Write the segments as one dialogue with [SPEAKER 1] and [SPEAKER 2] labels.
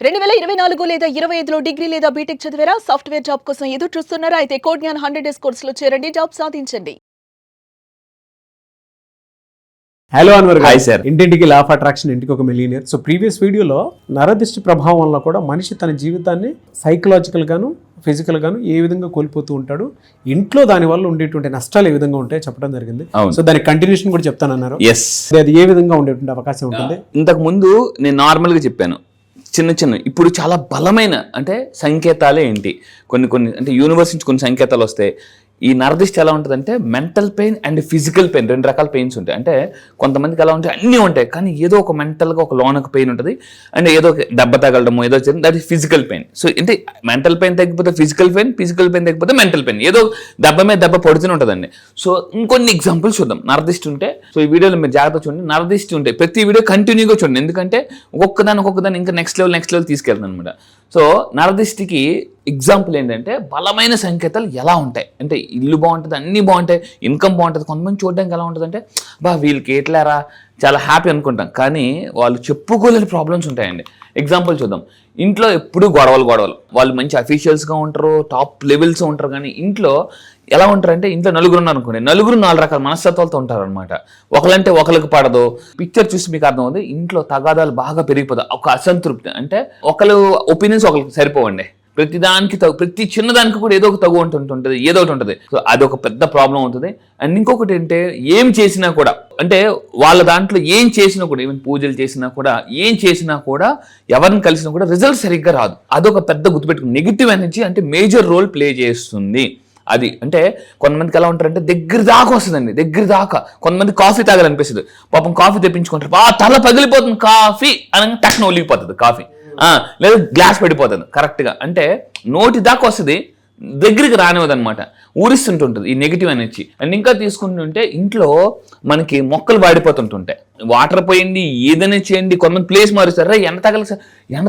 [SPEAKER 1] 2024 లేదా 25లో డిగ్రీ లేదా బీటెక్ చదివారా? సాఫ్ట్‌వేర్ జాబ్ కోసం ఎదురు చూస్తున్నారా? అయితే కోడ్ జ్ఞాన్ 100 డేస్ కోర్సులో చేరండి, జాబ్ సాధించండి.
[SPEAKER 2] Hello Anwar
[SPEAKER 3] hi sir.
[SPEAKER 2] ఇంటింటికి లా ఆఫ్ అట్రాక్షన్, ఇంటికి ఒక మిలియనియర్. సో ప్రీవియస్ వీడియోలో నరదిష్టి ప్రభావం వల్ల కూడా మనిషి తన జీవితాన్ని సైకలాజికల్ గాను ఫిజికల్ గాను ఏ విధంగా కోల్పోతూ ఉంటాడు, ఇంట్లో దాని వల్ల ఉండేటువంటి నష్టాలు ఏ విధంగా ఉంటాయో చెప్పడం జరిగింది. సో దాని కంటిన్యూషన్ కూడా చెప్తానన్నారు.
[SPEAKER 3] ఎస్,
[SPEAKER 2] అది ఏ విధంగా ఉండేటువంటి అవకాశం ఉంటుంది?
[SPEAKER 3] ఇంతకు ముందు నేను నార్మల్గా చెప్పాను, చిన్న ఇప్పుడు చాలా బలమైన అంటే సంకేతాలే ఏంటి, కొన్ని అంటే యూనివర్స్ నుంచి కొన్ని సంకేతాలు వస్తాయి. ఈ నరదిష్టి ఎలా ఉంటుంది అంటే mental pain and physical pain, రెండు రకాల పెయిన్స్ ఉంటాయి. అంటే కొంతమందికి ఎలా ఉంటాయి, అన్నీ ఉంటాయి, కానీ ఏదో ఒక మెంటల్గా ఒక లోనకు పెయిన్ ఉంటుంది, అండ్ ఏదో ఒక దెబ్బ తగలడము ఏదో వచ్చింది, that is physical pain. So అంటే మెంటల్ పెయిన్ తగ్గిపోతే ఫిజికల్ పెయిన్ తగ్గిపోతే మెంటల్ పెయిన్, ఏదో దెబ్బ మీద దెబ్బ పడుతూనే ఉంటుందండి. సో ఇంకొన్ని ఎగ్జాంపుల్స్ చూద్దాం. నరదిష్టి ఉంటే, సో ఈ వీడియోలో మీరు జాగ్రత్త చూడండి. నరదిష్టి ఉంటే ప్రతి వీడియో కంటిన్యూగా చూడండి, ఎందుకంటే ఒక్కొక్కదాన్ని ఇంకా నెక్స్ట్ లెవెల్ తీసుకెళ్తాను అనమాట. సో నరదిష్టికి ఎగ్జాంపుల్ ఏంటంటే బలమైన సంకేతాలు ఎలా ఉంటాయి అంటే, ఇల్లు బాగుంటుంది, అన్నీ బాగుంటాయి, ఇన్కమ్ బాగుంటుంది, కొంతమంది చూడడానికి ఎలా ఉంటుంది అంటే వీళ్ళకి ఎట్లారా చాలా హ్యాపీ అనుకుంటాం, కానీ వాళ్ళు చెప్పుకోలేని ప్రాబ్లమ్స్ ఉంటాయండి. ఎగ్జాంపుల్ చూద్దాం. ఇంట్లో ఎప్పుడు గొడవలు వాళ్ళు మంచి అఫీషియల్స్గా ఉంటారు, టాప్ లెవెల్స్ ఉంటారు, కానీ ఇంట్లో ఎలా ఉంటారంటే, ఇంట్లో నలుగురు ఉన్నారు అనుకోండి, నలుగురు 4 రకాల మనస్తత్వాలతో ఉంటారు అనమాట. ఒకళ్ళంటే ఒకరికి పడదు. పిక్చర్ చూసి మీకు అర్థమవుతుంది, ఇంట్లో తగాదాలు బాగా పెరిగిపోతాయి, ఒక అసంతృప్తి, అంటే ఒకళ్ళు ఒపీనియన్స్ ఒకరికి సరిపోవండి, ప్రతి చిన్నదానికి కూడా ఏదో ఒక తగు ఉంటుంటుంది, ఏదో ఒకటి ఉంటుంది. సో అది ఒక పెద్ద ప్రాబ్లం అవుతుంది. అండ్ ఇంకొకటి ఏంటంటే, ఏం చేసినా కూడా అంటే వాళ్ళ దాంట్లో ఏం చేసినా కూడా, ఈవెన్ పూజలు చేసినా కూడా, ఏం చేసినా కూడా, ఎవరిని కలిసినా కూడా రిజల్ట్ సరిగ్గా రాదు. అదొక పెద్ద గుర్తుపెట్టుకుని నెగిటివ్ ఎనర్జీ అంటే మేజర్ రోల్ ప్లే చేస్తుంది. అది అంటే కొంతమందికి ఎలా ఉంటారంటే దగ్గర దాకా వస్తుందండి, దగ్గర దాకా. కొంతమంది కాఫీ తాగాలనిపిస్తుంది, పాపం కాఫీ తెప్పించుకుంటారు, తల పగిలిపోతుంది కాఫీ అనగా టక్న ఒలిగిపోతుంది కాఫీ, లేదా గ్లాస్ పడిపోతుంది కరెక్ట్గా. అంటే నోటి దాకా వస్తుంది, దగ్గరికి రానివ్వదు అనమాట, ఊరిస్తుంటుంటుంది ఈ నెగిటివ్ ఎనర్జీ. అండ్ ఇంకా తీసుకుంటుంటే ఇంట్లో మనకి మొక్కలు వాడిపోతుంటుంటాయి, వాటర్ పోయండి, ఏదైనా చేయండి, కొంతమంది ప్లేస్ మారుస్తారు, ఎండ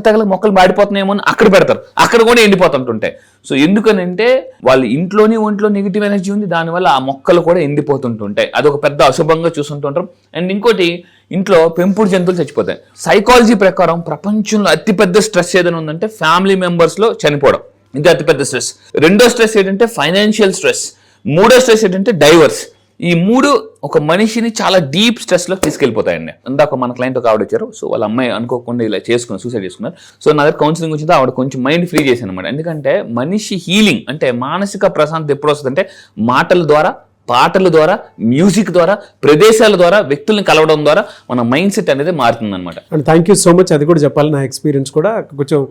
[SPEAKER 3] తగల మొక్కలు వాడిపోతున్నాయేమో అని అక్కడ పెడతారు, అక్కడ కూడా ఎండిపోతుంటుంటాయి. సో ఎందుకనంటే వాళ్ళ ఇంట్లోని ఒంట్లో నెగిటివ్ ఎనర్జీ ఉంది, దానివల్ల ఆ మొక్కలు కూడా ఎండిపోతుంటుంటాయి, అదొక పెద్ద అశుభంగా చూస్తుంటుంటారు. అండ్ ఇంకోటి, ఇంట్లో పెంపుడు జంతువులు చచ్చిపోతాయి. సైకాలజీ ప్రకారం ప్రపంచంలో అతిపెద్ద స్ట్రెస్ ఏదైనా ఉందంటే ఫ్యామిలీ మెంబర్స్లో చనిపోవడం, ఇది అతిపెద్ద స్ట్రెస్. రెండో స్ట్రెస్ ఏంటంటే ఫైనాన్షియల్ స్ట్రెస్. మూడో స్ట్రెస్ ఏంటంటే డైవర్స్. ఈ మూడు ఒక మనిషిని చాలా డీప్ స్ట్రెస్లో తీసుకెళ్ళిపోతాయండి. ఇందాక మన క్లయింట్ ఒక ఆవిడ వచ్చారు, సో వాళ్ళ అమ్మాయి అనుకోకుండా ఇలా సూసైడ్ చేసుకున్నారు. సో నా దగ్గర కౌన్సిలింగ్ వచ్చింది, ఆవిడ కొంచెం మైండ్ ఫ్రీ చేశాను అనమాట. ఎందుకంటే మనిషి హీలింగ్ అంటే మానసిక ప్రశాంతత ఎప్పుడు వస్తుందంటే మాటల ద్వారా, పాటల ద్వారా, మ్యూజిక్ ద్వారా, ప్రదేశాల ద్వారా, వ్యక్తుల్ని కలవడం ద్వారా మన మైండ్ సెట్ అనేది మారుతుంది అనమాట.
[SPEAKER 2] And thank you so much. అది కూడా చెప్పాలి, నా ఎక్స్పీరియన్స్ కూడా కొంచెం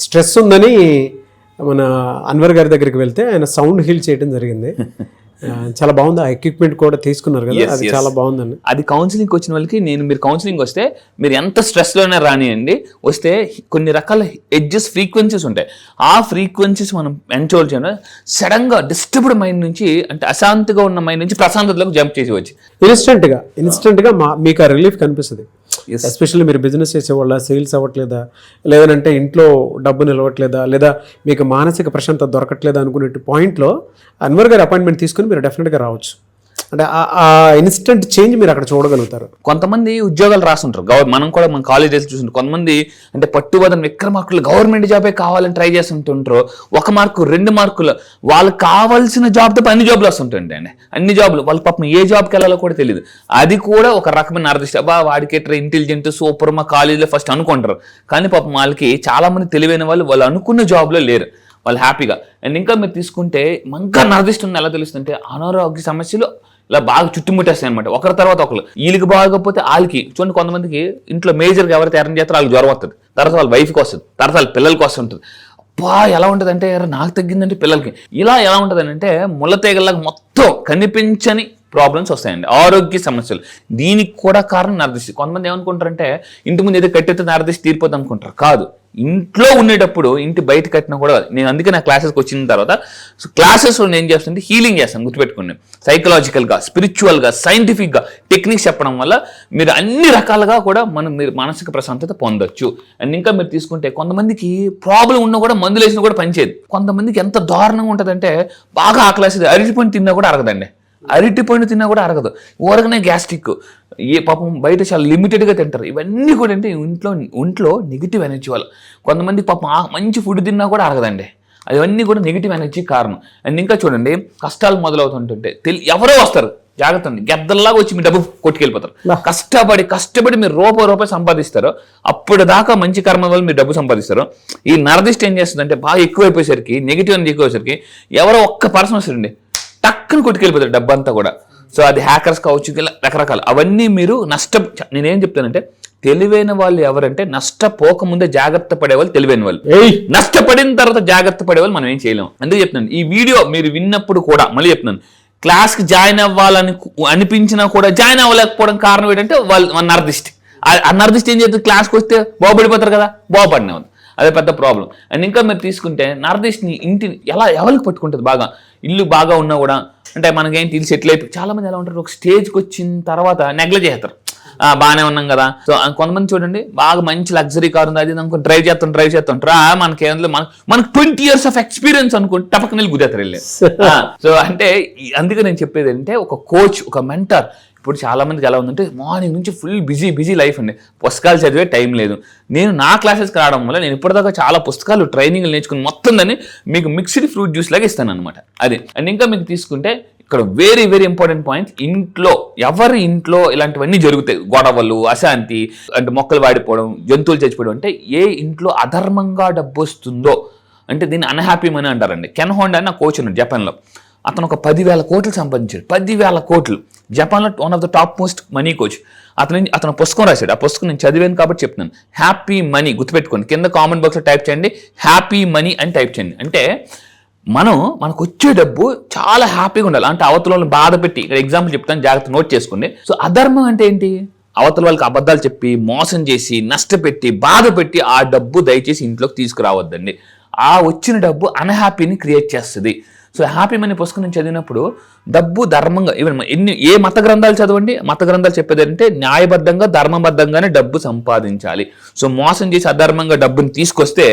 [SPEAKER 2] స్ట్రెస్ ఉందని మన అన్వర్ గారి దగ్గరికి వెళ్తే ఆయన సౌండ్ హీల్ చేయడం జరిగింది. చాలా బాగుంది, ఆ ఎక్విప్మెంట్ కూడా తీసుకున్నారు కదా, అది చాలా బాగుందండి.
[SPEAKER 3] అది కౌన్సిలింగ్ వచ్చిన వాళ్ళకి మీరు కౌన్సిలింగ్ వస్తే మీరు ఎంత స్ట్రెస్లోనే రానియండి, వస్తే కొన్ని రకాల ఎడ్జెస్ ఫ్రీక్వెన్సీస్ ఉంటాయి, ఆ ఫ్రీక్వెన్సీస్ మనం ఎంజాయ్ చేయడం సడన్గా డిస్టర్బ్డ్ మైండ్ నుంచి, అంటే అశాంతిగా ఉన్న మైండ్ నుంచి ప్రశాంతతలోకి జంప్ చేసి వచ్చి
[SPEAKER 2] ఇన్స్టెంట్గా మీకు ఆ రిలీఫ్ కనిపిస్తుంది. ఎస్పెషల్లీ మీరు బిజినెస్ చేసేవాళ్ళ, సేల్స్ అవ్వట్లేదా, లేదంటే ఇంట్లో డబ్బు నిలవట్లేదా, లేదా మీకు మానసిక ప్రశాంతత దొరకట్లేదా అనుకునే పాయింట్లో అన్వర్ గారి అపాయింట్మెంట్ తీసుకుని మీరు డెఫినెట్గా రావచ్చు. అంటే ఆ ఇన్స్టెంట్ చేంజ్ మీరు అక్కడ చూడగలుగుతారు.
[SPEAKER 3] కొంతమంది ఉద్యోగాలు రాస్తుంటారు, మనం కూడా మన కాలేజెస్ చూస్తుంటారు, కొంతమంది అంటే పట్టుబదన విక్రమార్కులు గవర్నమెంట్ జాబే కావాలని ట్రై చేస్తుంటుంటారు. 1 మార్కు 2 మార్కులు వాళ్ళకి కావాల్సిన జాబ్ తప్ప అన్ని జాబ్లు వస్తుంటాయండి అండి, అన్ని జాబ్లు. వాళ్ళకి పాపం ఏ జాబ్కి వెళ్ళాలో కూడా తెలియదు. అది కూడా ఒక రకమైన నరదిష్టి. వాడికి ఇంటెలిజెంట్ సూపర్ మా కాలేజీలో ఫస్ట్ అనుకుంటారు, కానీ పాపం వాళ్ళకి చాలా మంది తెలివైన వాళ్ళు అనుకున్న జాబ్లో లేరు, వాళ్ళు హ్యాపీగా. అండ్ ఇంకా మీరు తీసుకుంటే ఇంకా నరదిష్టి ఎలా తెలుస్తుంటే, అనారోగ్య సమస్యలు ఇలా బాగా చుట్టుముట్టేస్తాయి అనమాట, ఒకరి తర్వాత ఒకరు. వీళ్ళకి బాగోకపోతే వాళ్ళకి. చూడండి, కొంతమందికి ఇంట్లో మేజర్గా ఎవరైతే అరేంజ్ చేస్తారో వాళ్ళకి జ్వరం వస్తుంది, తర్వాత వాళ్ళ వైఫ్కి వస్తుంది, తర్వాత వాళ్ళ పిల్లలకి వస్తుంటుంది. ఎలా ఉంటుంది అంటే, నాకు తగ్గిందంటే పిల్లలకి. ఇలా ఎలా ఉంటుంది అంటే ముళ్ళతీగల్లాగా మొత్తం కనిపించని ప్రాబ్లమ్స్ వస్తాయండి, ఆరోగ్య సమస్యలు. దీనికి కూడా కారణం నరదిష్టి. కొంతమంది ఏమనుకుంటారంటే ఇంటి ముందు ఏదో కట్టెత్తే నరదిష్టి తీరిపోద్ది అనుకుంటారు, కాదు. ఇంట్లో ఉండేటప్పుడు ఇంటి బయట కట్టినా కూడా, నేను అందుకే నా క్లాసెస్కి వచ్చిన తర్వాత క్లాసెస్లో నేను చేస్తుంటే హీలింగ్ చేస్తాను, గుర్తుపెట్టుకోండి. సైకలాజికల్గా, స్పిరిచువల్గా, సైంటిఫిక్గా టెక్నిక్స్ చెప్పడం వల్ల మీరు అన్ని రకాలుగా కూడా మీరు మానసిక ప్రశాంతత పొందొచ్చు. అండ్ ఇంకా మీరు తీసుకుంటే కొంతమందికి ప్రాబ్లం ఉన్నా కూడా మందులు వేసినా కూడా పనిచేయదు. కొంతమందికి ఎంత దారుణంగా ఉంటుందంటే, బాగా ఆకలేసేది, అరిగిపోయి తిన్నా కూడా అరగదండి. అరటి పండు తిన్నా కూడా అరగదు, ఊరకనే గ్యాస్ట్రిక్, ఏ పాపం బయట చాలా లిమిటెడ్గా తింటారు. ఇవన్నీ కూడా అంటే ఒంట్లో నెగిటివ్ ఎనర్జీ వల్ల. కొంతమంది పాపం మంచి ఫుడ్ తిన్నా కూడా అరగదండి. అవన్నీ కూడా నెగిటివ్ ఎనర్జీ కారణం. అండ్ ఇంకా చూడండి, కష్టాలు మొదలవుతుంటుంటే ఎవరో వస్తారు, జాగ్రత్త అండి, గద్దల్లాగా వచ్చి మీ డబ్బు కొట్టుకెళ్ళిపోతారు. కష్టపడి మీరు రూపాయి సంపాదిస్తారు, అప్పుడు దాకా మంచి కర్మ వల్ల మీరు డబ్బు సంపాదిస్తారు. ఈ నరదిష్టి ఏం చేస్తుందంటే బాగా ఎక్కువైపోయేసరికి, నెగిటివ్ ఎనర్జీ ఎక్కువైపోయేసరికి ఎవరో ఒక్క పర్సన్ వస్తారండి, టక్కుని కొట్టుకెళ్ళిపోతారు డబ్బు అంతా కూడా. సో అది హ్యాకర్స్ కావచ్చు, ఇలా రకరకాలు. అవన్నీ మీరు నేనేం చెప్తానంటే, తెలివైన వాళ్ళు ఎవరంటే నష్టపోకముందే జాగ్రత్త పడేవాళ్ళు తెలివైన వాళ్ళు. నష్టపడిన తర్వాత జాగ్రత్త పడేవాళ్ళు మనం ఏం చేయలేము. అందుకే చెప్తున్నాను, ఈ వీడియో మీరు విన్నప్పుడు కూడా మళ్ళీ చెప్తున్నాను, క్లాస్కి జాయిన్ అవ్వాలని అనిపించినా కూడా జాయిన్ అవ్వలేకపోవడం కారణం ఏంటంటే వాళ్ళ నరదిష్టి. ఆ నరదిష్టి ఏం చేస్తుంది, క్లాస్కి వస్తే బాగుపడిపోతారు కదా, బాగుపడిన వాళ్ళు, అదే పెద్ద ప్రాబ్లం. అండ్ ఇంకా మీరు తీసుకుంటే నరదిష్టిని ఇంటిని ఎవరికి పట్టుకుంటుంది బాగా, ఇల్లు బాగా ఉన్నా కూడా, అంటే మనకేం తెలిసి సెటిల్ అయిపోయి చాలా మంది ఎలా ఉంటారు, ఒక స్టేజ్కి వచ్చిన తర్వాత నెగ్లెక్ట్ చేస్తారు. బాగానే ఉన్నాం కదా. సో కొంతమంది చూడండి, బాగా మంచి లగ్జరీ కార్ ఉంది, అది అనుకో డ్రైవ్ చేస్తుంటారా, మనకు 20 years ఆఫ్ ఎక్స్పీరియన్స్ అనుకుంటే టపక్కన గుదేస్తారు వెళ్ళి. సో అంటే అందుకే నేను చెప్పేది అంటే, ఒక కోచ్, ఒక మెంటర్. ఇప్పుడు చాలా మందికి ఎలా ఉందంటే, మార్నింగ్ నుంచి ఫుల్ బిజీ లైఫ్ అండి, పుస్తకాలు చదివే టైం లేదు. నేను నా క్లాసెస్కి రావడం వల్ల నేను ఇప్పటిదాకా చాలా పుస్తకాలు ట్రైనింగ్లు నేర్చుకుని మొత్తం దాన్ని మీకు మిక్స్డ్ ఫ్రూట్ జ్యూస్ లాగా ఇస్తాను అనమాట. అది. అండ్ ఇంకా మీకు తీసుకుంటే ఇక్కడ వెరీ ఇంపార్టెంట్ పాయింట్, ఎవరి ఇంట్లో ఇలాంటివన్నీ జరుగుతాయి, గొడవలు, అశాంతి, అంటే మొక్కలు వాడిపోవడం, జంతువులు చచ్చిపోవడం, అంటే ఏ ఇంట్లో అధర్మంగా డబ్బు వస్తుందో, అంటే దీన్ని అన్హ్యాపీ మనీ అంటారండి. కెన్ హోండా నా కోచ్ ఉన్నాడు జపాన్లో, అతను ఒక 10,000 కోట్లు సంపాదించాడు. 10,000 కోట్లు. జపాన్లో one of the top most money coach. అతను పుస్తకం రాశాడు, ఆ పుస్తకం నేను చదివాను కాబట్టి చెప్తున్నాను. హ్యాపీ మనీ గుర్తుపెట్టుకోండి, కింద కామెంట్ బాక్స్లో టైప్ చేయండి, హ్యాపీ మనీ అని టైప్ చేయండి. అంటే మనకు వచ్చే డబ్బు చాలా హ్యాపీగా ఉండాలి. అంటే అవతల వాళ్ళని బాధ పెట్టి, ఇక్కడ ఎగ్జాంపుల్ చెప్తాను, జాగ్రత్త నోట్ చేసుకోండి. సో అధర్మం అంటే ఏంటి, అవతల వాళ్ళకి అబద్ధాలు చెప్పి, మోసం చేసి, నష్టపెట్టి, బాధ పెట్టి ఆ డబ్బు దయచేసి ఇంట్లోకి తీసుకురావద్దండి. ఆ వచ్చిన డబ్బు అన్హ్యాపీని క్రియేట్ చేస్తుంది. సో హ్యాపీ మనీ పుస్తకం నేను చదివినప్పుడు డబ్బు ధర్మంగా, ఈవెన్ ఏ మత గ్రంథాలు చదవండి, మత గ్రంథాలు చెప్పేది అంటే న్యాయబద్ధంగా, ధర్మబద్ధంగానే డబ్బు సంపాదించాలి. సో మోసం చేసి అధర్మంగా డబ్బుని తీసుకొస్తే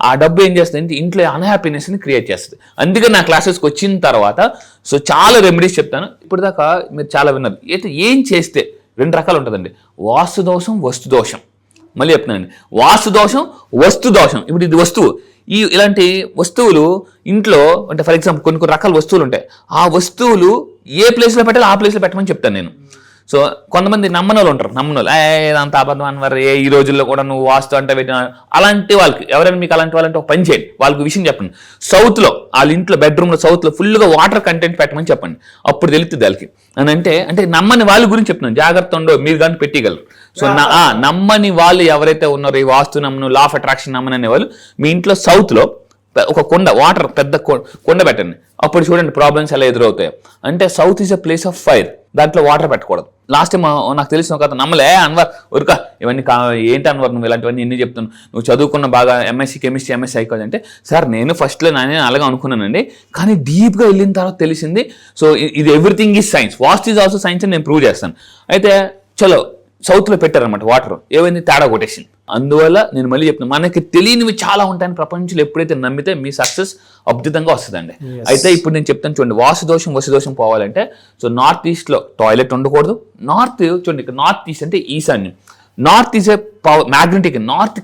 [SPEAKER 3] ఆ డబ్బు ఏం చేస్తుంది, ఇంట్లో అన్హ్యాపీనెస్ని క్రియేట్ చేస్తుంది. అందుకే నా క్లాసెస్కి వచ్చిన తర్వాత సో చాలా రెమెడీస్ చెప్తాను. ఇప్పుడు దాకా మీరు చాలా విన్నారు. అయితే ఏం చేస్తే 2 రకాలు ఉంటుందండి, వాస్తు దోషం, వస్తు దోషం. మళ్ళీ చెప్తున్నానండి, వాస్తు దోషం, వస్తు దోషం. ఇప్పుడు ఇది వస్తువు, ఇలాంటి వస్తువులు ఇంట్లో అంటే ఫర్ ఎగ్జాంపుల్ కొన్ని రకాల వస్తువులు ఉంటాయి, ఆ వస్తువులు ఏ ప్లేస్లో పెట్టాలి ఆ ప్లేస్లో పెట్టమని చెప్తాను నేను. సో కొంతమంది నమ్మనోళ్ళు ఉంటారు, అంత అబద్ధం అనివారు, ఈ రోజుల్లో కూడా నువ్వు వాస్తు అంటే అలాంటి వాళ్ళకి, ఎవరైనా మీకు అలాంటి వాళ్ళంటే ఒక పని చేయండి, వాళ్ళకి విషయం చెప్పండి. సౌత్లో వాళ్ళ ఇంట్లో బెడ్రూమ్లో సౌత్లో ఫుల్గా వాటర్ కంటెంట్ పెట్టమని చెప్పండి, అప్పుడు తెలుస్తుంది వాళ్ళకి. అని అంటే నమ్మని వాళ్ళ గురించి చెప్తున్నాను, జాగ్రత్త ఉండో, మీరు కానీ పెట్టగలరు. సో నమ్మని వాళ్ళు ఎవరైతే ఉన్నారో, ఈ వాస్తు నమ్మను, లా ఆఫ్ అట్రాక్షన్ నమ్మననే వాళ్ళు, మీ ఇంట్లో సౌత్లో ఒక వాటర్ పెద్ద కొండ పెట్టండి, అప్పుడు చూడండి ప్రాబ్లమ్స్ ఎలా ఎదురవుతాయి. అంటే south is a place of fire, దాంట్లో వాటర్ పెట్టకూడదు. లాస్ట్ టైం నాకు తెలిసిన ఒక నమ్మలే, అన్వర్ ఉరకా ఇవన్నీ ఏంటి అన్వర్ నువ్వు ఇలాంటివన్నీ ఎన్ని చెప్తున్నావు, నువ్వు చదువుకున్న బాగా ఎంఎస్సీ కెమిస్ట్రీ, ఎంఎస్సీ సైకాలజీ అంటే, సార్ నేను ఫస్ట్లో నేను అలాగే అనుకున్నానండి, కానీ డీప్గా వెళ్ళిన తర్వాత తెలిసింది, సో ఇది everything is science, vast is also science అని నేను ప్రూవ్ చేస్తాను. అయితే చలో సౌత్లో పెట్టారనమాట వాటర్, ఏమైంది తేడా కొట్టేసింది. అందువల్ల నేను మళ్ళీ చెప్తున్నాను, మనకి తెలియనివి చాలా ఉంటాయని ప్రపంచంలో ఎప్పుడైతే నమ్మితే మీ సక్సెస్ అద్భుతంగా వస్తుందండి. అయితే ఇప్పుడు నేను చెప్తాను చూడండి, వాస్తు దోషం, వస్తు దోషం పోవాలంటే, సో నార్త్ ఈస్ట్లో టాయిలెట్ ఉండకూడదు. చూడండి ఇక్కడ నార్త్ ఈస్ట్ అంటే ఈశాన్యం, north is a magnetic, north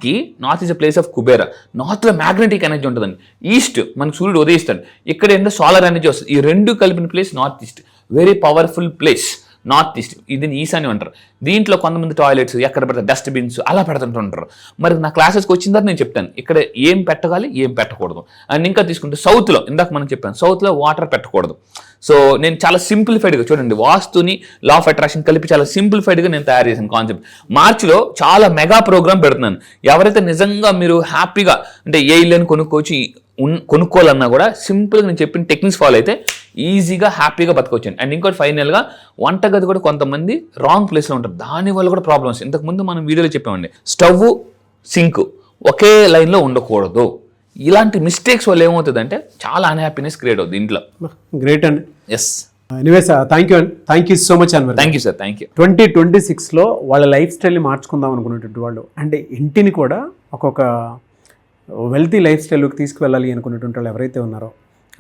[SPEAKER 3] is a place of Kubera, నార్త్లో మ్యాగ్నెటిక్ ఎనర్జీ ఉంటుందండి. ఈస్ట్ మనకు సూర్యుడు ఉదయిస్తాడు, ఇక్కడ ఏంటో సోలార్ ఎనర్జీ వస్తుంది. ఈ రెండు కలిపిన place north east, very powerful place north east. ఇది ఈశాన్యం అంటారు. దీంట్లో కొంతమంది టాయిలెట్స్ ఎక్కడ పెడతారు, డస్ట్బిన్స్ అలా పెడుతుంటుంటారు. మరి నా క్లాసెస్కి వచ్చిన తర్వాత నేను చెప్తాను ఇక్కడ ఏం పెట్టగాలి, ఏం పెట్టకూడదు. అండ్ ఇంకా తీసుకుంటే సౌత్లో, ఇందాక మనం చెప్పాను, సౌత్లో వాటర్ పెట్టకూడదు. సో నేను చాలా సింప్లిఫైడ్గా చూడండి, వాస్తుని లా ఆఫ్ అట్రాక్షన్ కలిపి చాలా సింప్లిఫైడ్గా నేను తయారు చేశాను కాన్సెప్ట్. మార్చిలో చాలా మెగా ప్రోగ్రామ్ పెడుతున్నాను. ఎవరైతే నిజంగా మీరు హ్యాపీగా అంటే ఏ ఇల్లుని కొనుక్కోవాలన్నా కూడా సింపుల్గా నేను చెప్పిన టెక్నిక్స్ ఫాలో అయితే ఈజీగా హ్యాపీగా బతకొచ్చాను. అండ్ ఇంకోటి ఫైనల్గా వంటగది కూడా కొంతమంది రాంగ్ ప్లేస్లో ఉంటారు, దానివల్ల కూడా ప్రాబ్లమ్స్. ఇంతకుముందు మనం వీడియోలో చెప్పామండి, స్టవ్ సింక్ ఒకే లైన్లో ఉండకూడదు. ఇలాంటి మిస్టేక్స్ వల్ల ఏమవుతుందంటే చాలా అన్హ్యాపీనెస్ క్రియేట్ అవుతుంది ఇంట్లో.
[SPEAKER 2] గ్రేట్ అండి.
[SPEAKER 3] Yes,
[SPEAKER 2] anyways thank you so much Anwar.
[SPEAKER 3] Thank you sir, thank you.
[SPEAKER 2] 2026లో వాళ్ళ లైఫ్ స్టైల్ని మార్చుకుందాం అనుకునేటువంటి వాళ్ళు, అంటే ఇంటిని కూడా ఒక్కొక్క వెల్తీ లైఫ్ స్టైల్లోకి తీసుకువెళ్ళాలి అనుకునేటువంటి వాళ్ళు ఎవరైతే ఉన్నారో,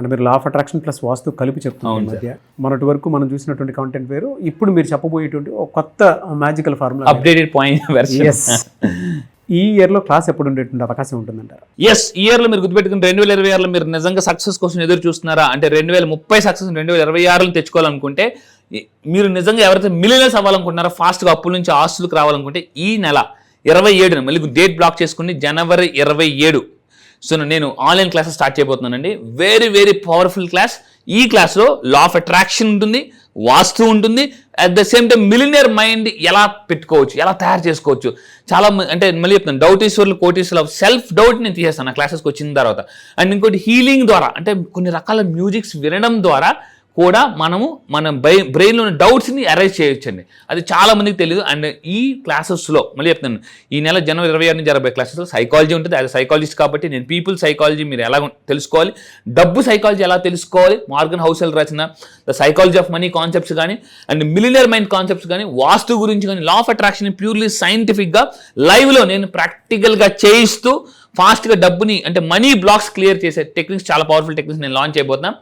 [SPEAKER 2] అంటే మీరు లా ఆఫ్ అట్రాక్షన్ ప్లస్ వాస్తు కలిపి చెప్తున్నారు ఈ మధ్య. మొన్నటి వరకు మనం చూసినటువంటి కంటెంట్ వేరు, ఇప్పుడు మీరు చెప్పబోయేటువంటి ఒక కొత్త magical formula.
[SPEAKER 3] Updated point version.
[SPEAKER 2] Yes, ఈ ఇయర్లో క్లాస్ ఎప్పుడు ఉండేటువంటి అవకాశం ఉంటుందంటారు?
[SPEAKER 3] ఎస్, ఈ ఇయర్లో మీరు గుర్తుపెట్టుకుని 2026లో మీరు నిజంగా సక్సెస్ కోసం ఎదురు చూస్తున్నారా అంటే 2030 సక్సెస్ 2026లో తెచ్చుకోవాలనుకుంటే, మీరు నిజంగా ఎవరైతే మిలియనర్స్ అవ్వాలనుకుంటున్నారో, ఫాస్ట్గా అప్పుల నుంచి ఆస్తులకు రావాలనుకుంటే, ఈ నెల 27న మళ్ళీ డేట్ బ్లాక్ చేసుకుని జనవరి 27. సో నేను ఆన్లైన్ క్లాసెస్ స్టార్ట్ చేయబోతున్నానండి. Very very powerful class. ఈ క్లాస్లో లా ఆఫ్ అట్రాక్షన్ ఉంటుంది, వాస్తు ఉంటుంది, at the same time millionaire mind ఎలా పెట్టుకోవచ్చు, ఎలా తయారు చేసుకోవచ్చు. చాలా అంటే మళ్ళీ చెప్తాను, డౌటీశ్వర్లు కోటీశ్వర్లు సెల్ఫ్ డౌట్ నేను తీసేస్తాను ఆ క్లాసెస్కి వచ్చిన తర్వాత. అండ్ ఇంకోటి హీలింగ్ ద్వారా, అంటే కొన్ని రకాల మ్యూజిక్స్ వినడం ద్వారా కూడా మనము మన బ్రెయిన్లో ఉన్న డౌట్స్ని అరైజ్ చేయొచ్చండి. అది చాలా మందికి తెలియదు. అండ్ ఈ క్లాసెస్లో మళ్ళీ చెప్తాను, ఈ నెల జనవరి 26 నుంచి జరగబోయే క్లాసెస్లో సైకాలజీ ఉంటుంది. అది సైకాలజిస్ట్ కాబట్టి నేను పీపుల్ సైకాలజీ మీరు ఎలా తెలుసుకోవాలి, డబ్బు సైకాలజీ ఎలా తెలుసుకోవాలి, మార్గన్ హౌసెల్ రచన the psychology of money concepts కానీ, అండ్ మిలినియర్ మైండ్ కాన్సెప్ట్స్ కానీ, వాస్తు గురించి కానీ, లా ఆఫ్ అట్రాక్షన్ ప్యూర్లీ సైంటిఫిక్గా లైవ్లో నేను ప్రాక్టికల్గా చేయిస్తూ ఫాస్ట్గా డబ్బుని అంటే మనీ బ్లాక్స్ క్లియర్ చేసే టెక్నిక్స్, చాలా పవర్ఫుల్ టెక్నిక్స్ నేను లాంచ్ చేయబోతున్నాను.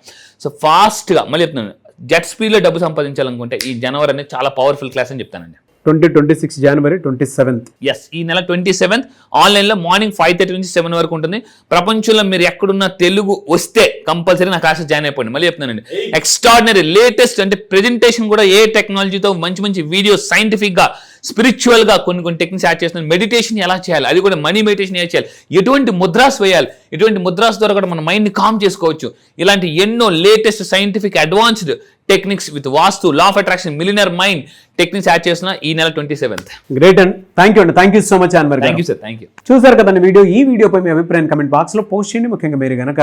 [SPEAKER 3] సో ఫాస్ట్గా మళ్ళీ చెప్తున్నాను, జెట్ స్పీడ్లో డబ్బు సంపాదించాలనుకుంటే ఈ జనవరి అనేది చాలా పవర్ఫుల్ క్లాస్ అని చెప్తానండి.
[SPEAKER 2] 2026 జనవరి 27th.
[SPEAKER 3] ఎస్, ఈ నెల 27th ఆన్లైన్లో మార్నింగ్ 5:30 నుంచి 7 వరకు ఉంటుంది. ప్రపంచంలో మీరు ఎక్కడున్న తెలుగు వస్తే కంపల్సరీ నా క్లాసెస్ జాయిన్ అయిపోండి. మళ్ళీ చెప్తున్నానండి, ఎక్స్ట్రాడినరీ లేటెస్ట్ అంటే ప్రెజెంటేషన్ కూడా ఏ టెక్నాలజీతో మంచి మంచి వీడియోస్, సైంటిఫిక్గా, స్పిరిచువల్గా కొన్ని టెక్నిక్స్ యాడ్ చేస్తున్నాను. మెడిటేషన్ ఎలా చేయాలి, అది కూడా మనీ మెడిటేషన్ ఎలా చేయాలి, ఎటువంటి ముద్రాస్ వేయాలి, ఎటువంటి ముద్రాస్ ద్వారా కూడా మన మైండ్ని కామ్ చేసుకోవచ్చు. ఇలాంటి ఎన్నో latest scientific advanced techniques with vastu, law of attraction, millionaire mind techniques add చేస్తున్నా ఈ నెల 27th.
[SPEAKER 2] Great and thank you అండి. Thank you so much Anwar.
[SPEAKER 3] Thank you sir, thank you.
[SPEAKER 2] చూసారు కదండి వీడియో. ఈ వీడియోపై మీ అభిప్రాయం కమెంట్ బాక్స్లో పోస్ట్ చేయండి. ముఖ్యంగా మీరు కనుక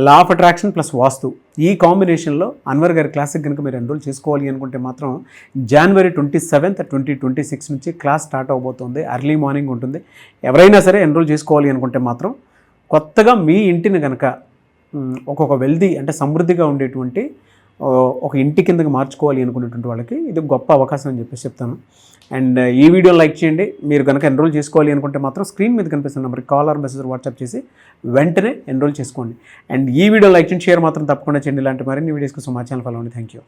[SPEAKER 2] లా ఆఫ్ అట్రాక్షన్ ప్లస్ వాస్తు ఈ కాంబినేషన్లో అన్వర్ గారి క్లాస్కి కనుక మీరు ఎన్రోల్ చేసుకోవాలి అనుకుంటే మాత్రం జనవరి 27th, 2026 నుంచి క్లాస్ స్టార్ట్ అవబోతుంది. ఎర్లీ మార్నింగ్ ఉంటుంది. ఎవరైనా సరే ఎన్రోల్ చేసుకోవాలి అనుకుంటే మాత్రం కొత్తగా మీ ఇంటిని కనుక ఒక్కొక్క వెల్దీ అంటే సమృద్ధిగా ఉండేటువంటి ఒక ఇంటి కిందకి మార్చుకోవాలి అనుకునేటువంటి వాళ్ళకి ఇది గొప్ప అవకాశం అని చెప్పేసి చెప్తాను. అండ్ ఈ వీడియో లైక్ చేయండి. మీరు కనుక ఎన్రోల్ చేసుకోవాలి అనుకుంటే మాత్రం స్క్రీన్ మీద కనిపిస్తున్న నెంబర్కి కాల్ ఆర్ మెసేజ్ వాట్సాప్ చేసి వెంటనే ఎన్రోల్ చేసుకోండి. అండ్ ఈ వీడియో లైక్ చేయండి, షేర్ మాత్రం తప్పకుండా చేయండి. ఇలాంటి మరిన్ని వీడియోస్ కోసం మా ఛానల్ ఫాలో అవ్వండి. Thank you.